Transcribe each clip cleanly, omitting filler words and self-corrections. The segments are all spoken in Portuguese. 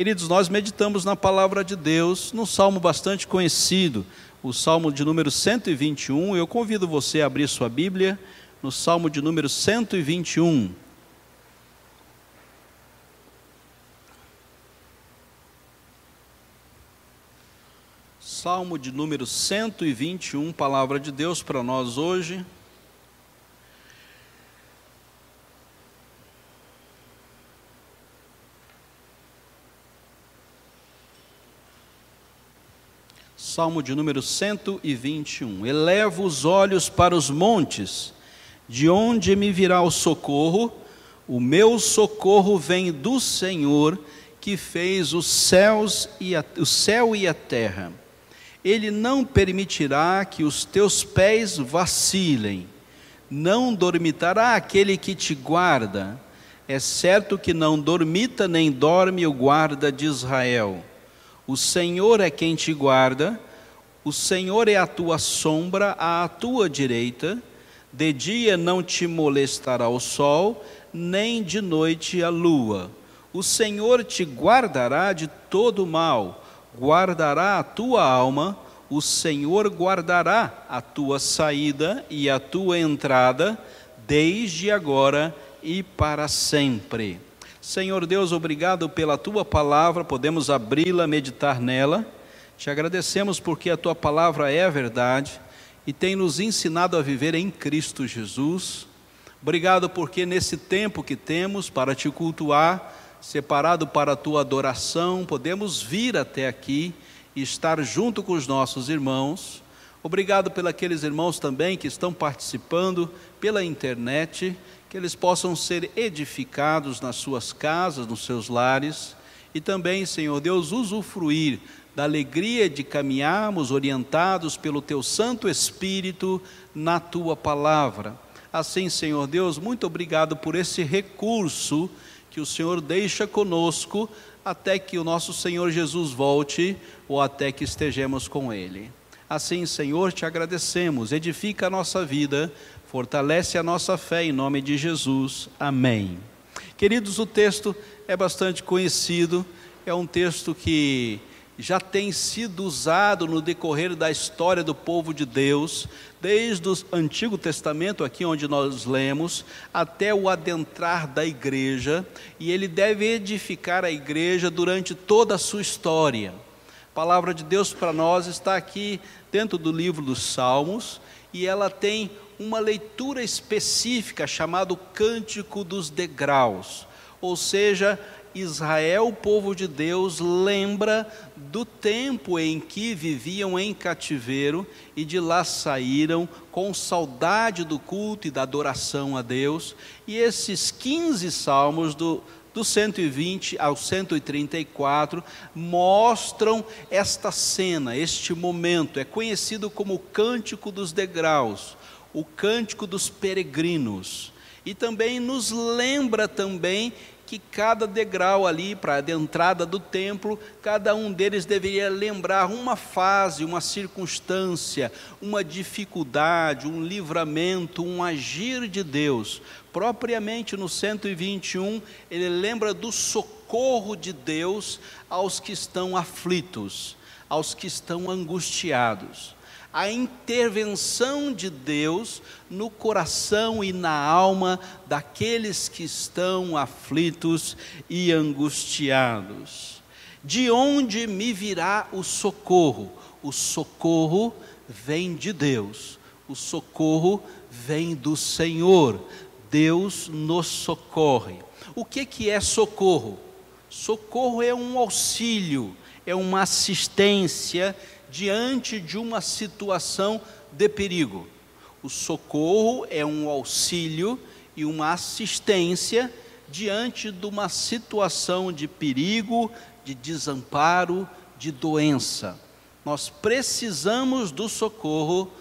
Queridos, nós meditamos na palavra de Deus, num salmo bastante conhecido, o salmo de número 121. Eu convido você a abrir sua Bíblia no salmo de número 121. Salmo de número 121, palavra de Deus para nós hoje. Salmo de número 121. Elevo os olhos para os montes, de onde me virá o socorro? O meu socorro vem do Senhor, que fez os céus o céu e a terra. Ele não permitirá que os teus pés vacilem, não dormitará aquele que te guarda. É certo que não dormita nem dorme o guarda de Israel. O Senhor é quem te guarda, o Senhor é a tua sombra à tua direita. De dia não te molestará o sol, nem de noite a lua. O Senhor te guardará de todo mal, guardará a tua alma. O Senhor guardará a tua saída e a tua entrada, desde agora e para sempre. Senhor Deus, obrigado pela Tua palavra, podemos abri-la, meditar nela. Te agradecemos porque a Tua palavra é a verdade e tem nos ensinado a viver em Cristo Jesus. Obrigado porque nesse tempo que temos para Te cultuar, separado para a Tua adoração, podemos vir até aqui e estar junto com os nossos irmãos. Obrigado pelos aqueles irmãos também que estão participando pela internet, que eles possam ser edificados nas suas casas, nos seus lares, e também, Senhor Deus, usufruir da alegria de caminharmos orientados pelo Teu Santo Espírito na Tua palavra. Assim, Senhor Deus, muito obrigado por esse recurso que o Senhor deixa conosco até que o nosso Senhor Jesus volte ou até que estejamos com Ele. Assim, Senhor, te agradecemos, edifica a nossa vida, fortalece a nossa fé em nome de Jesus. Amém. Queridos, o texto é bastante conhecido, é um texto que já tem sido usado no decorrer da história do povo de Deus, desde o Antigo Testamento, aqui onde nós lemos, até o adentrar da igreja, e ele deve edificar a igreja durante toda a sua história. A palavra de Deus para nós está aqui dentro do livro dos Salmos, e ela tem uma leitura específica chamada Cântico dos Degraus, ou seja, Israel, o povo de Deus, lembra do tempo em que viviam em cativeiro e de lá saíram com saudade do culto e da adoração a Deus. E esses 15 salmos do 120 ao 134 mostram esta cena, este momento. É conhecido como o Cântico dos Degraus, o Cântico dos Peregrinos, e também nos lembra também que cada degrau ali para a entrada do templo, cada um deles deveria lembrar uma fase, uma circunstância, uma dificuldade, um livramento, um agir de Deus. Propriamente no 121, ele lembra do socorro de Deus aos que estão aflitos, aos que estão angustiados. A intervenção de Deus no coração e na alma daqueles que estão aflitos e angustiados. De onde me virá o socorro? O socorro vem de Deus, o socorro vem do Senhor. Deus nos socorre. O que é socorro? Socorro é um auxílio, é uma assistência diante de uma situação de perigo. O socorro é um auxílio e uma assistência diante de uma situação de perigo, de desamparo, de doença. Nós precisamos do socorro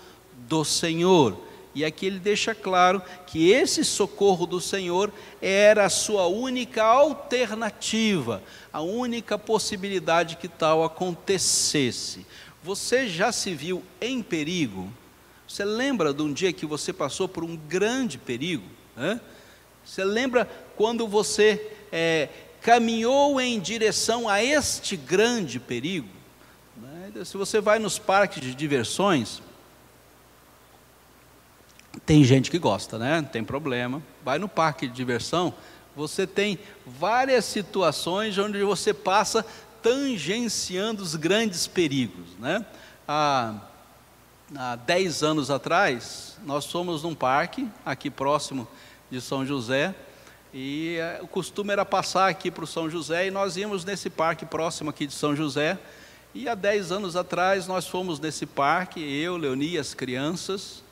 do Senhor. E aqui ele deixa claro que esse socorro do Senhor era a sua única alternativa, a única possibilidade que tal acontecesse. Você já se viu em perigo? Você lembra de um dia que você passou por um grande perigo? Você lembra quando você caminhou em direção a este grande perigo, né? Se você vai nos parques de diversões, tem gente que gosta, né? Não tem problema. Vai no parque de diversão, você tem várias situações onde você passa tangenciando os grandes perigos, né? Há 10 anos atrás, nós fomos num parque aqui próximo de São José, e o costume era passar aqui para o São José, e nós íamos nesse parque próximo aqui de São José. E há 10 anos atrás nós fomos nesse parque, eu, Leoni, as crianças,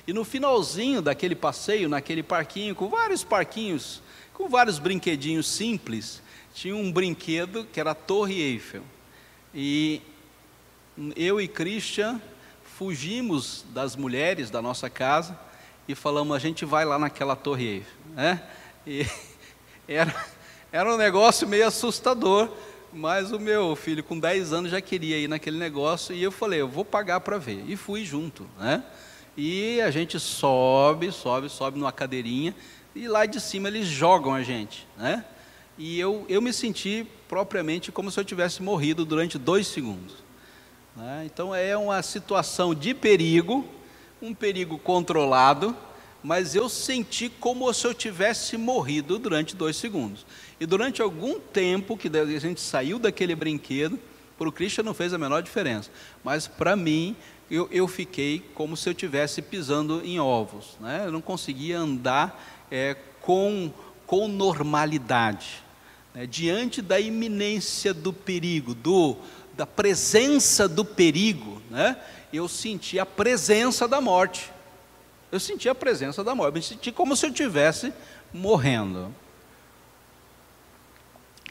e no finalzinho daquele passeio, naquele parquinho, com vários parquinhos, com vários brinquedinhos simples, tinha um brinquedo que era a Torre Eiffel, e eu e Christian fugimos das mulheres da nossa casa e falamos, a gente vai lá naquela Torre Eiffel, né? E era um negócio meio assustador, mas o meu filho com 10 anos já queria ir naquele negócio, e eu falei, eu vou pagar para ver, e fui junto, né? E a gente sobe numa cadeirinha, e lá de cima eles jogam a gente, né? E eu me senti propriamente como se eu tivesse morrido durante 2 segundos, né? Então é uma situação de perigo, um perigo controlado, mas eu senti como se eu tivesse morrido durante 2 segundos. E durante algum tempo que a gente saiu daquele brinquedo, para o Christian não fez a menor diferença, mas para mim, eu fiquei como se eu estivesse pisando em ovos, né? Eu não conseguia andar com normalidade, né? Diante da iminência do perigo, da presença do perigo, né? Eu senti a presença da morte. Eu senti a presença da morte, me senti como se eu estivesse morrendo.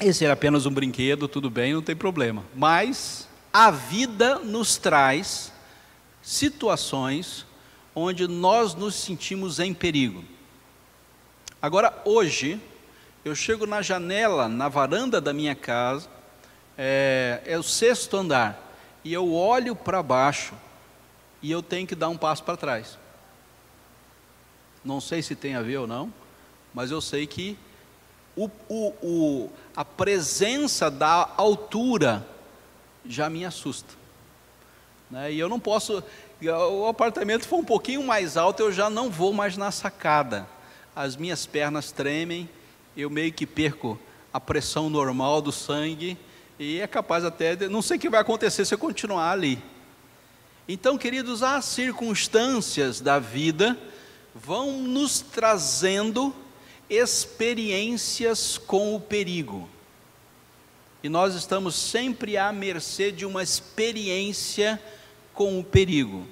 Esse era apenas um brinquedo, tudo bem, não tem problema. Mas a vida nos traz situações onde nós nos sentimos em perigo. Agora, hoje, eu chego na janela, na varanda da minha casa, é o 6º andar, e eu olho para baixo, e eu tenho que dar um passo para trás. Não sei se tem a ver ou não, mas eu sei que a presença da altura já me assusta, né? E eu não posso, o apartamento foi um pouquinho mais alto, eu já não vou mais na sacada, as minhas pernas tremem, eu meio que perco a pressão normal do sangue, e é capaz até, não sei o que vai acontecer se eu continuar ali. Então, queridos, as circunstâncias da vida vão nos trazendo experiências com o perigo, e nós estamos sempre à mercê de uma experiência com o perigo,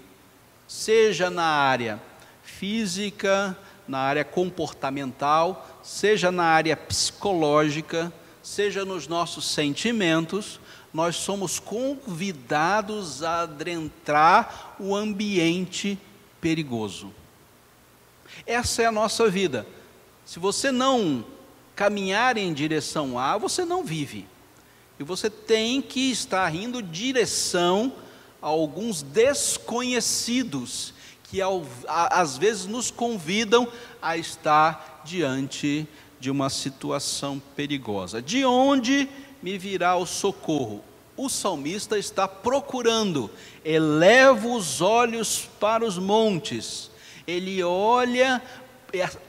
seja na área física, na área comportamental, seja na área psicológica, seja nos nossos sentimentos. Nós somos convidados a adentrar o ambiente perigoso. Essa é a nossa vida. Se você não caminhar em direção a, você não vive. E você tem que estar indo em direção a alguns desconhecidos, que às vezes nos convidam a estar diante de uma situação perigosa. De onde me virá o socorro? O salmista está procurando, eleva os olhos para os montes, ele olha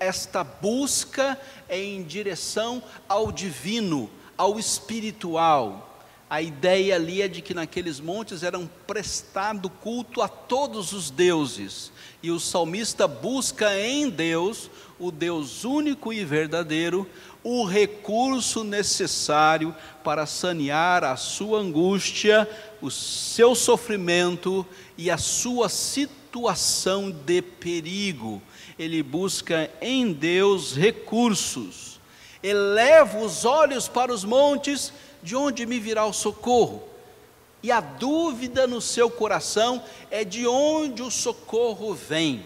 esta busca em direção ao divino, ao espiritual. A ideia ali é de que naqueles montes eram prestado culto a todos os deuses, e o salmista busca em Deus, o Deus único e verdadeiro, o recurso necessário para sanear a sua angústia, o seu sofrimento e a sua situação de perigo. Ele busca em Deus recursos. Eleva os olhos para os montes, de onde me virá o socorro? E a dúvida no seu coração é de onde o socorro vem.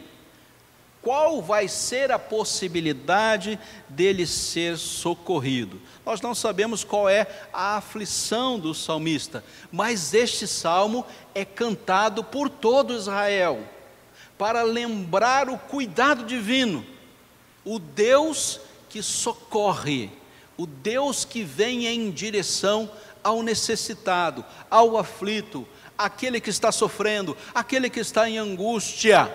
Qual vai ser a possibilidade dele ser socorrido? Nós não sabemos qual é a aflição do salmista, mas este salmo é cantado por todo Israel, para lembrar o cuidado divino, o Deus que socorre, o Deus que vem em direção ao necessitado, ao aflito, aquele que está sofrendo, aquele que está em angústia.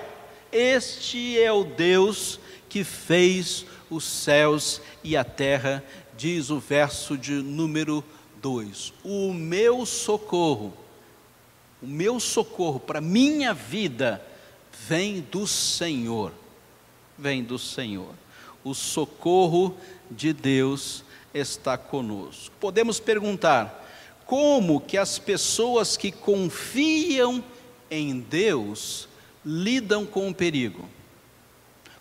Este é o Deus que fez os céus e a terra, diz o verso de número 2. O meu socorro para minha vida vem do Senhor, vem do Senhor. O socorro de Deus está conosco. Podemos perguntar, como que as pessoas que confiam em Deus lidam com o perigo?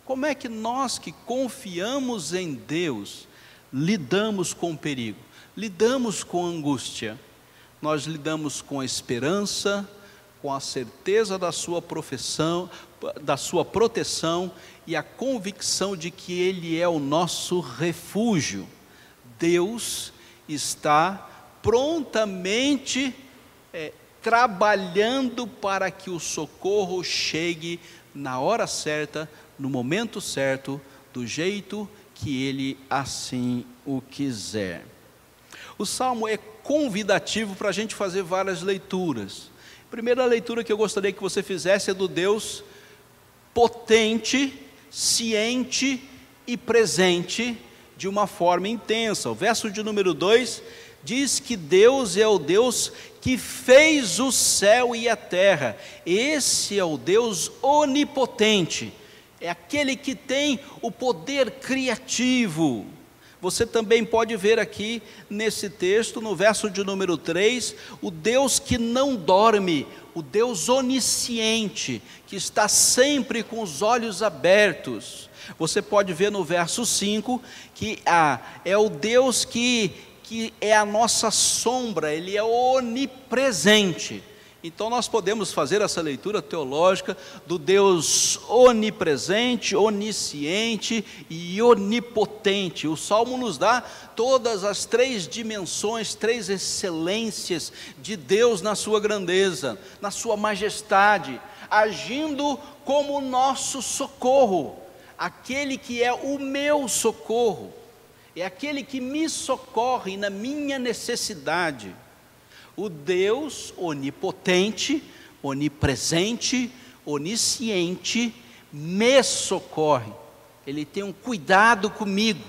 Como é que nós que confiamos em Deus lidamos com o perigo? Lidamos com a angústia. Nós lidamos com a esperança, com a certeza da sua proteção e a convicção de que Ele é o nosso refúgio. Deus está prontamente trabalhando para que o socorro chegue na hora certa, no momento certo, do jeito que Ele assim o quiser. O Salmo é convidativo para a gente fazer várias leituras. A primeira leitura que eu gostaria que você fizesse é do Deus potente, ciente e presente de uma forma intensa. O verso de número 2 diz que Deus é o Deus que fez o céu e a terra. Esse é o Deus onipotente, é aquele que tem o poder criativo. Você também pode ver aqui nesse texto, no verso de número 3, o Deus que não dorme, o Deus onisciente, que está sempre com os olhos abertos. Você pode ver no verso 5, que é o Deus que é a nossa sombra, Ele é onipresente. Então nós podemos fazer essa leitura teológica do Deus onipresente, onisciente e onipotente. O Salmo nos dá todas as três dimensões, três excelências de Deus na sua grandeza, na sua majestade, agindo como o nosso socorro, aquele que é o meu socorro, é aquele que me socorre na minha necessidade. O Deus onipotente, onipresente, onisciente, me socorre. Ele tem um cuidado comigo.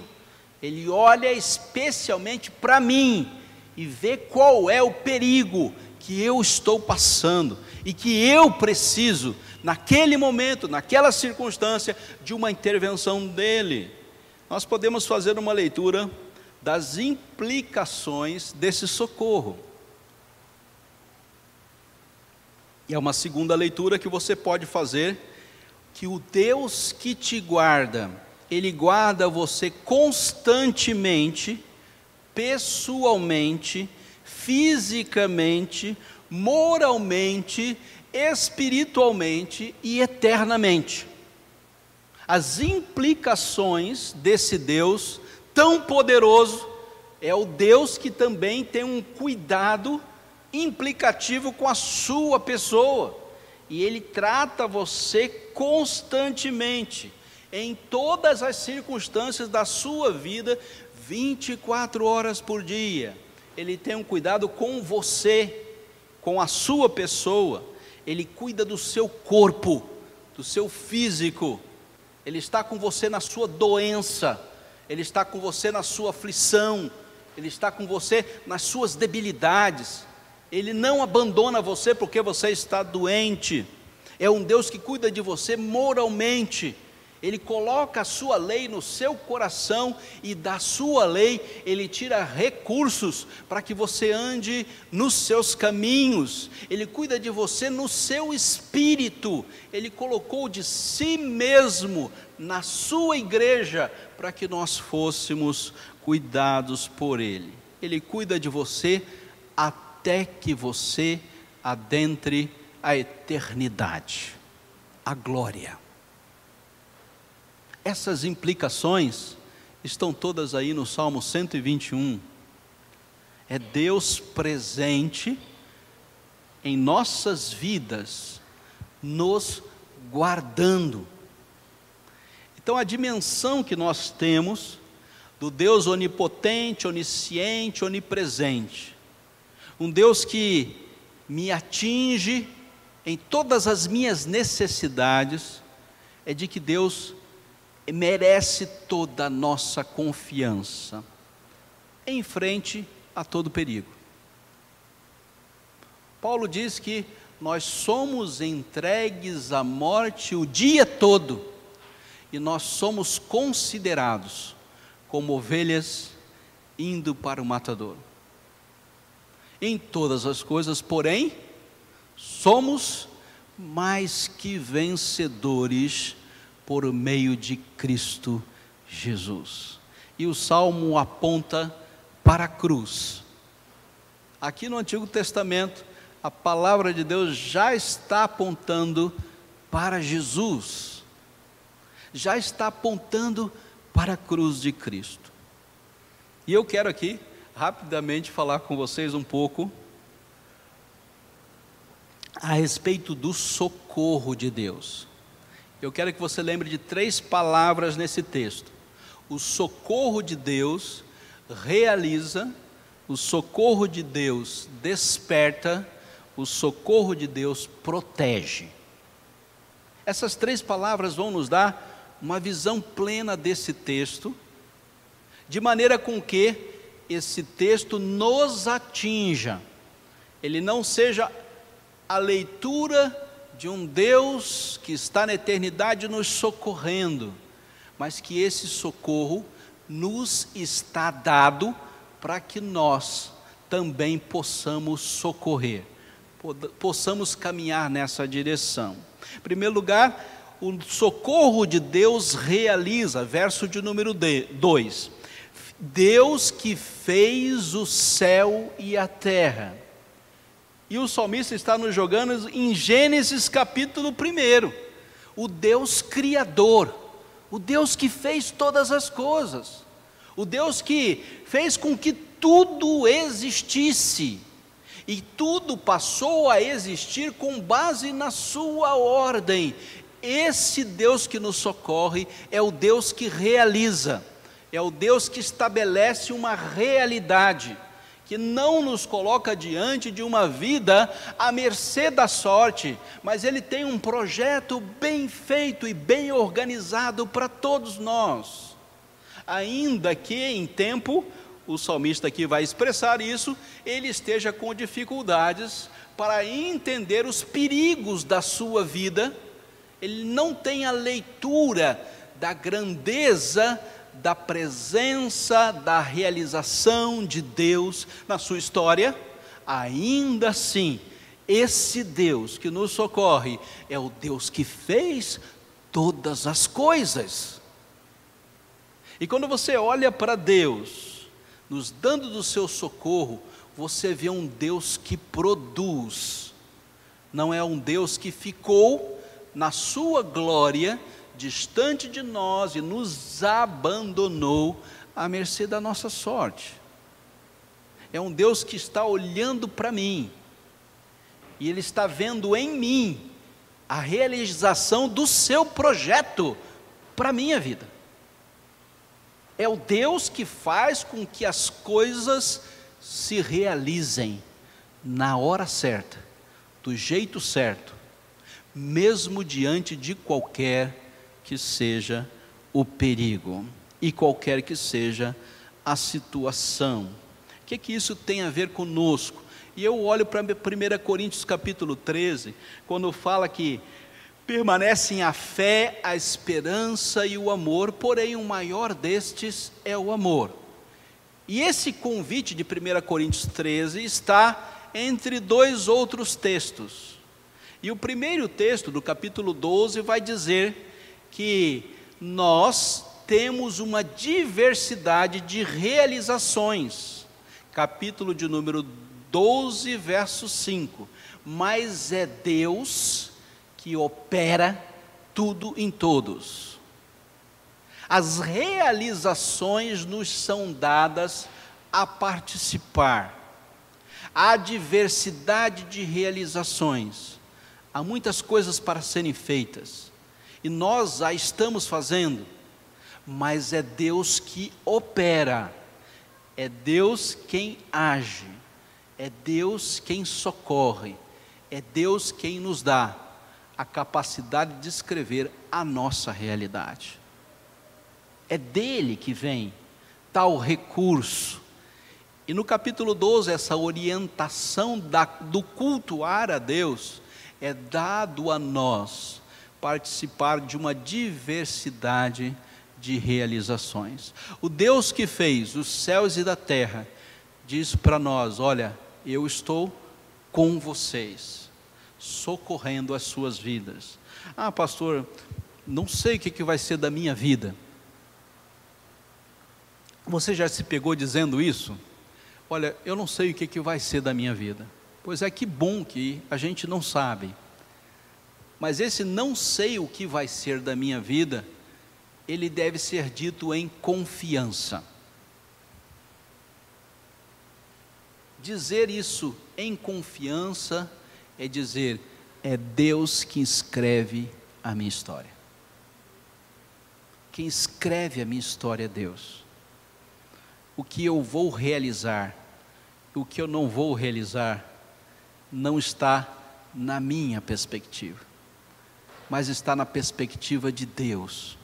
Ele olha especialmente para mim e vê qual é o perigo que eu estou passando e que eu preciso, naquele momento, naquela circunstância, de uma intervenção dele. Nós podemos fazer uma leitura das implicações desse socorro. E é uma segunda leitura que você pode fazer, que o Deus que te guarda, Ele guarda você constantemente, pessoalmente, fisicamente, moralmente, espiritualmente e eternamente. As implicações desse Deus tão poderoso, é o Deus que também tem um cuidado implicativo com a sua pessoa, e Ele trata você constantemente, em todas as circunstâncias da sua vida, 24 horas por dia. Ele tem um cuidado com você, com a sua pessoa. Ele cuida do seu corpo, do seu físico. Ele está com você na sua doença, Ele está com você na sua aflição, Ele está com você nas suas debilidades. Ele não abandona você porque você está doente. É um Deus que cuida de você moralmente. Ele coloca a sua lei no seu coração e da sua lei Ele tira recursos para que você ande nos seus caminhos. Ele cuida de você no seu espírito. Ele colocou de si mesmo na sua igreja para que nós fôssemos cuidados por Ele. Ele cuida de você até que você adentre a eternidade, a glória. Essas implicações estão todas aí no Salmo 121. É Deus presente em nossas vidas, nos guardando. Então a dimensão que nós temos do Deus onipotente, onisciente, onipresente. Um Deus que me atinge em todas as minhas necessidades, é de que Deus merece toda a nossa confiança, em frente a todo perigo. Paulo diz que nós somos entregues à morte o dia todo, e nós somos considerados como ovelhas indo para o matadouro. Em todas as coisas, porém, somos mais que vencedores por meio de Cristo Jesus. E o Salmo aponta para a cruz. Aqui no Antigo Testamento, a palavra de Deus já está apontando para Jesus, já está apontando para a cruz de Cristo. E eu quero aqui, rapidamente, falar com vocês um pouco a respeito do socorro de Deus. Eu quero que você lembre de 3 palavras nesse texto. O socorro de Deus realiza, o socorro de Deus desperta, o socorro de Deus protege. Essas 3 palavras vão nos dar uma visão plena desse texto, de maneira com que esse texto nos atinja, ele não seja a leitura de um Deus que está na eternidade nos socorrendo, mas que esse socorro nos está dado para que nós também possamos socorrer, possamos caminhar nessa direção. Em primeiro lugar, o socorro de Deus realiza, verso de número 2, Deus que fez o céu e a terra. E o salmista está nos jogando em Gênesis capítulo 1, o Deus criador, o Deus que fez todas as coisas, o Deus que fez com que tudo existisse, e tudo passou a existir com base na sua ordem. Esse Deus que nos socorre é o Deus que realiza, é o Deus que estabelece uma realidade, que não nos coloca diante de uma vida à mercê da sorte, mas Ele tem um projeto bem feito e bem organizado para todos nós. Ainda que em tempo, o salmista aqui vai expressar isso, ele esteja com dificuldades para entender os perigos da sua vida, ele não tem a leitura da grandeza, da presença, da realização de Deus na sua história. Ainda assim, esse Deus que nos socorre é o Deus que fez todas as coisas. E quando você olha para Deus, nos dando do seu socorro, você vê um Deus que produz, não é um Deus que ficou na sua glória, distante de nós e nos abandonou à mercê da nossa sorte. É um Deus que está olhando para mim, e Ele está vendo em mim a realização do seu projeto para a minha vida. É o Deus que faz com que as coisas se realizem na hora certa, do jeito certo, mesmo diante de qualquer que seja o perigo e qualquer que seja a situação. O que isso tem a ver conosco? E eu olho para 1 Coríntios capítulo 13, quando fala que permanecem a fé, a esperança e o amor, porém o maior destes é o amor. E esse convite de 1 Coríntios 13 está entre 2 outros textos. E o primeiro texto do capítulo 12 vai dizer que nós temos uma diversidade de realizações, capítulo de número 12, verso 5, mas é Deus que opera tudo em todos. As realizações nos são dadas a participar, há diversidade de realizações, há muitas coisas para serem feitas, e nós a estamos fazendo, mas é Deus que opera, é Deus quem age, é Deus quem socorre, é Deus quem nos dá a capacidade de escrever a nossa realidade. É dele que vem tal recurso. E no capítulo 12, essa orientação do cultuar a Deus, é dado a nós participar de uma diversidade de realizações. O Deus que fez os céus e da terra, diz para nós: olha, eu estou com vocês, socorrendo as suas vidas. Ah, pastor, não sei o que vai ser da minha vida. Você já se pegou dizendo isso? Olha, eu não sei o que vai ser da minha vida. Pois é, que bom que a gente não sabe. Mas esse não sei o que vai ser da minha vida, ele deve ser dito em confiança. Dizer isso em confiança é dizer: é Deus que escreve a minha história. Quem escreve a minha história é Deus. O que eu vou realizar, o que eu não vou realizar, não está na minha perspectiva, mas está na perspectiva de Deus.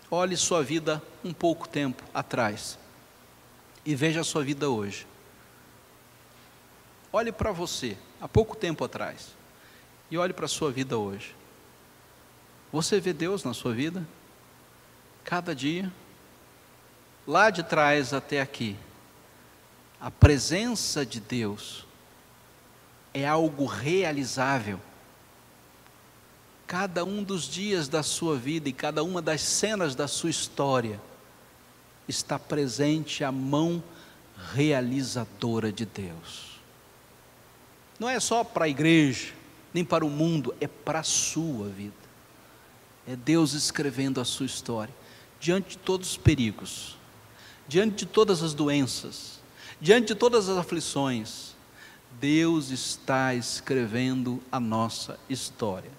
Olhe sua vida um pouco tempo atrás e veja a sua vida hoje. Olhe para você há pouco tempo atrás e olhe para a sua vida hoje. Você vê Deus na sua vida? Cada dia? Lá de trás até aqui, a presença de Deus é algo realizável. Cada um dos dias da sua vida e cada uma das cenas da sua história está presente a mão realizadora de Deus. Não é só para a igreja, nem para o mundo, é para a sua vida. É Deus escrevendo a sua história, diante de todos os perigos, diante de todas as doenças, diante de todas as aflições. Deus está escrevendo a nossa história.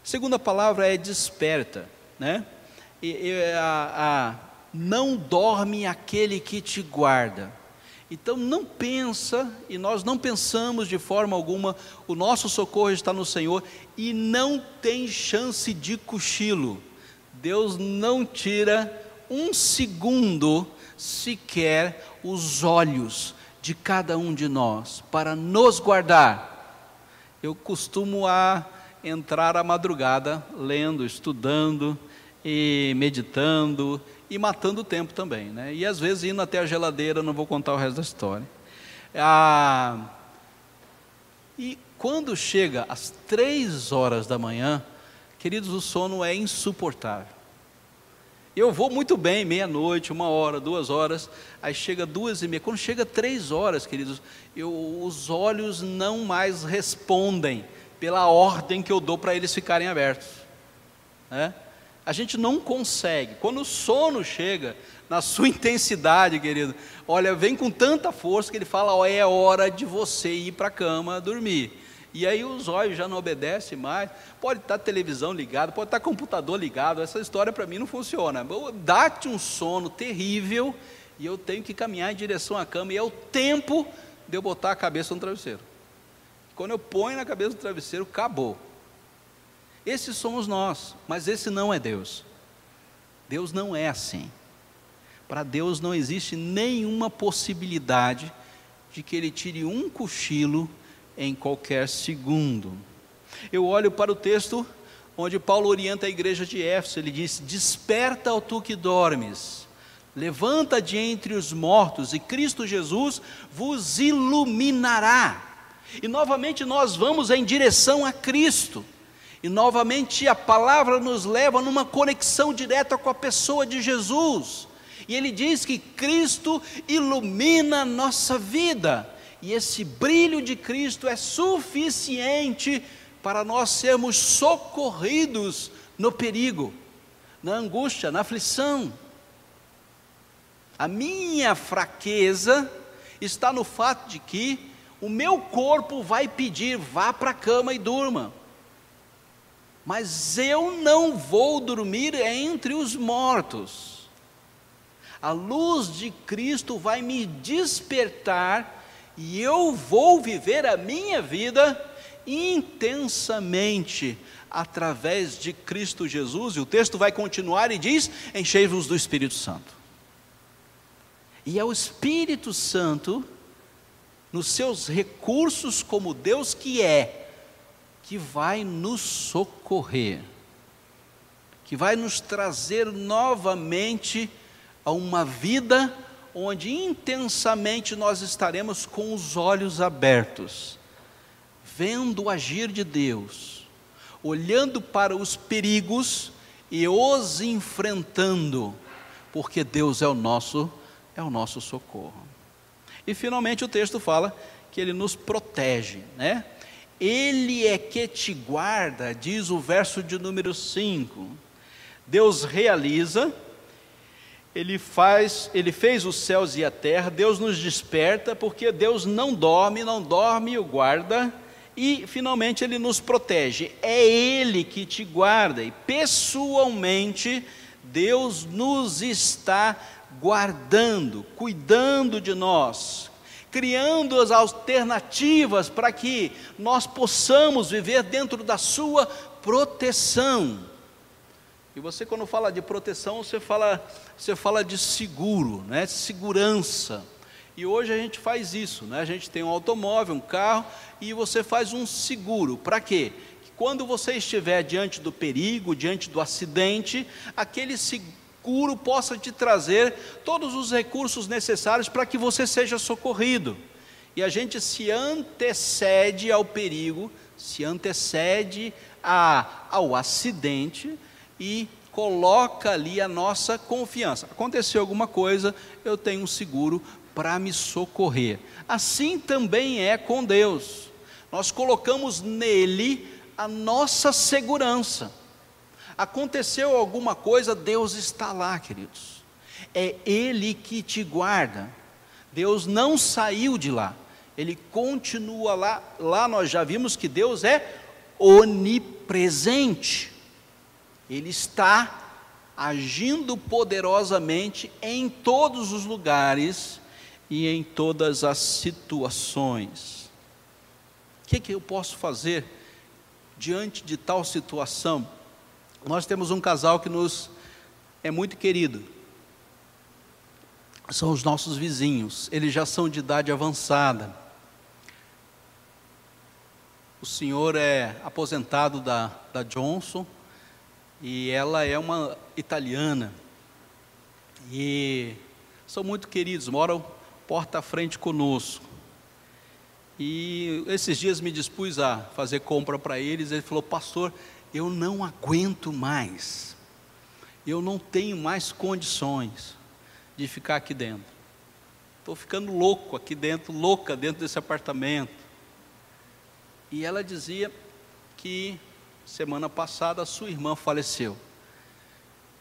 Segunda palavra é desperta, né? Não dorme aquele que te guarda. Então não pensa, e nós não pensamos de forma alguma, o nosso socorro está no Senhor, e não tem chance de cochilo. Deus não tira um segundo sequer os olhos de cada um de nós para nos guardar. Eu costumo entrar à madrugada lendo, estudando e meditando e matando o tempo também, né? E às vezes indo até a geladeira, não vou contar o resto da história. E quando chega às 3 horas da manhã, queridos, o sono é insuportável. Eu vou muito bem, meia-noite, 1 hora, 2 horas, aí chega 2h30, quando chega 3 horas, queridos, os olhos não mais respondem pela ordem que eu dou para eles ficarem abertos, né? A gente não consegue, quando o sono chega, na sua intensidade, querido, olha, vem com tanta força que ele fala: ó, é hora de você ir para a cama dormir. E aí os olhos já não obedecem mais. Pode estar televisão ligada, pode estar computador ligado, essa história para mim não funciona. Dá-te um sono terrível e eu tenho que caminhar em direção à cama, e é o tempo de eu botar a cabeça no travesseiro. Quando eu ponho na cabeça do travesseiro, acabou. Esses somos nós, mas esse não é Deus. Deus não é assim. Para Deus não existe nenhuma possibilidade de que Ele tire um cochilo em qualquer segundo. Eu olho para o texto onde Paulo orienta a igreja de Éfeso. Ele diz: desperta, ó tu que dormes, levanta de entre os mortos, e Cristo Jesus vos iluminará. E novamente nós vamos em direção a Cristo, e novamente a palavra nos leva numa conexão direta com a pessoa de Jesus, e ele diz que Cristo ilumina a nossa vida, e esse brilho de Cristo é suficiente para nós sermos socorridos no perigo, na angústia, na aflição. A minha fraqueza está no fato de que o meu corpo vai pedir: vá para a cama e durma. mas eu não vou dormir entre os mortos. A luz de Cristo vai me despertar e eu vou viver a minha vida intensamente através de Cristo Jesus. E o texto vai continuar e diz: enchei-vos do Espírito Santo. E é o Espírito Santo, nos seus recursos como Deus que é, que vai nos socorrer, que vai nos trazer novamente a uma vida onde intensamente nós estaremos com os olhos abertos, vendo o agir de Deus, olhando para os perigos e os enfrentando, porque Deus é o nosso socorro. E finalmente o texto fala que Ele nos protege, né? Ele é que te guarda, diz o verso de número 5. Deus realiza, Ele fez os céus e a terra, Deus nos desperta, porque Deus não dorme e o guarda, e finalmente Ele nos protege. É Ele que te guarda, e pessoalmente Deus nos está guardando, cuidando de nós, criando as alternativas para que nós possamos viver dentro da sua proteção. E você, quando fala de proteção, você fala de seguro, né? Segurança. E hoje a gente faz isso, né? A gente tem um automóvel, um carro, e você faz um seguro. Para quê? Que quando você estiver diante do perigo, diante do acidente, aquele seguro possa te trazer todos os recursos necessários para que você seja socorrido. E a gente se antecede ao perigo, se antecede ao acidente e coloca ali a nossa confiança. Aconteceu alguma coisa, eu tenho um seguro para me socorrer. Assim também é com Deus. Nós colocamos nele a nossa segurança. Aconteceu alguma coisa, Deus está lá, queridos. É Ele que te guarda. Deus não saiu de lá. Ele continua lá. Lá nós já vimos que Deus é onipresente. Ele está agindo poderosamente em todos os lugares e em todas as situações. O que eu posso fazer diante de tal situação? Nós temos um casal que nos é muito querido. São os nossos vizinhos. Eles já são de idade avançada. O senhor é aposentado da Johnson e ela é uma italiana. E são muito queridos, moram porta à frente conosco. E esses dias me dispus a fazer compra para eles. Ele falou: pastor, eu não aguento mais, eu não tenho mais condições de ficar aqui dentro, estou ficando louco aqui dentro, louca dentro desse apartamento. E ela dizia que semana passada a sua irmã faleceu,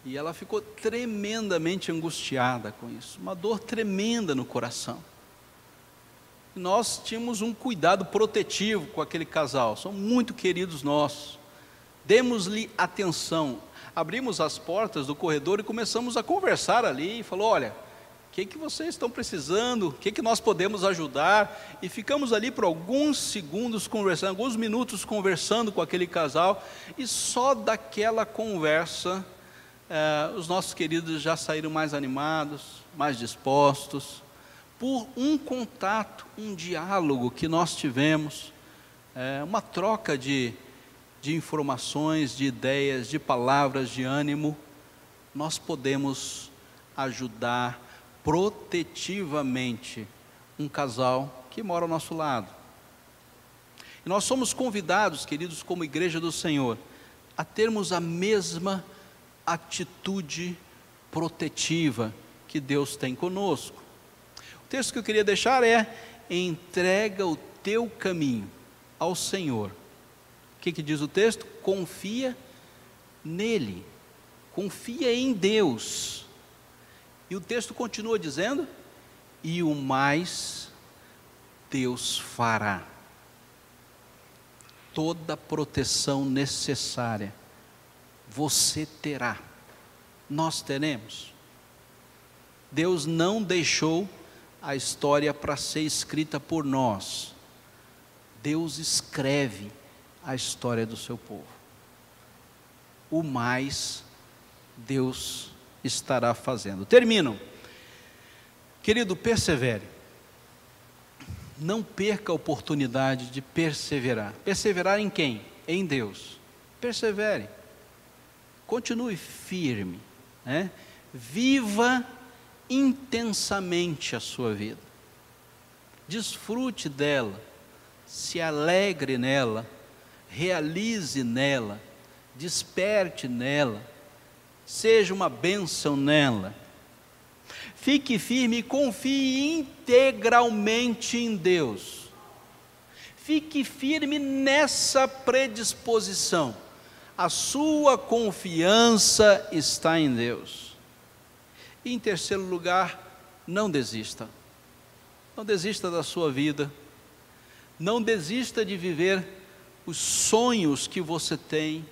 e ela ficou tremendamente angustiada com isso, uma dor tremenda no coração. E nós tínhamos um cuidado protetivo com aquele casal, são muito queridos nossos. Demos-lhe atenção, abrimos as portas do corredor e começamos a conversar ali, e falou: olha, o que vocês estão precisando, o que nós podemos ajudar? E ficamos ali por alguns segundos conversando, alguns minutos conversando com aquele casal, e só daquela conversa, os nossos queridos já saíram mais animados, mais dispostos, por um contato, um diálogo que nós tivemos, uma troca de informações, de ideias, de palavras, de ânimo. Nós podemos ajudar protetivamente um casal que mora ao nosso lado. E nós somos convidados, queridos, como igreja do Senhor, a termos a mesma atitude protetiva que Deus tem conosco. O texto que eu queria deixar é: entrega o teu caminho ao Senhor. O que diz o texto? Confia nele, confia em Deus. E o texto continua dizendo: e o mais Deus fará. toda a proteção necessária. Você terá, nós teremos. Deus não deixou a história para ser escrita por nós. Deus escreve a história do seu povo. O mais Deus estará fazendo. Termino. Querido, persevere. Não perca a oportunidade de perseverar. Perseverar em quem? Em Deus. Persevere. Continue firme, né? Viva intensamente a sua vida. Desfrute dela, se alegre nela, realize nela, desperte nela, seja uma bênção nela. Fique firme e confie integralmente em Deus. Fique firme nessa predisposição. A sua confiança está em Deus. E em terceiro lugar, não desista. Não desista da sua vida. Não desista de viver os sonhos que você tem.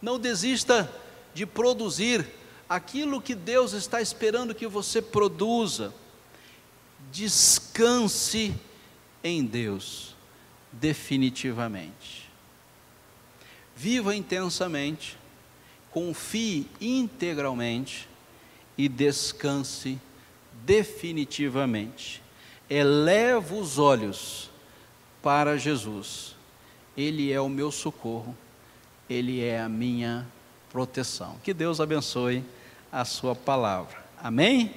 Não desista de produzir aquilo que Deus está esperando que você produza. Descanse em Deus, definitivamente. Viva intensamente, confie integralmente e descanse definitivamente. Eleva os olhos para Jesus. Ele é o meu socorro, Ele é a minha proteção. Que Deus abençoe a sua palavra. Amém?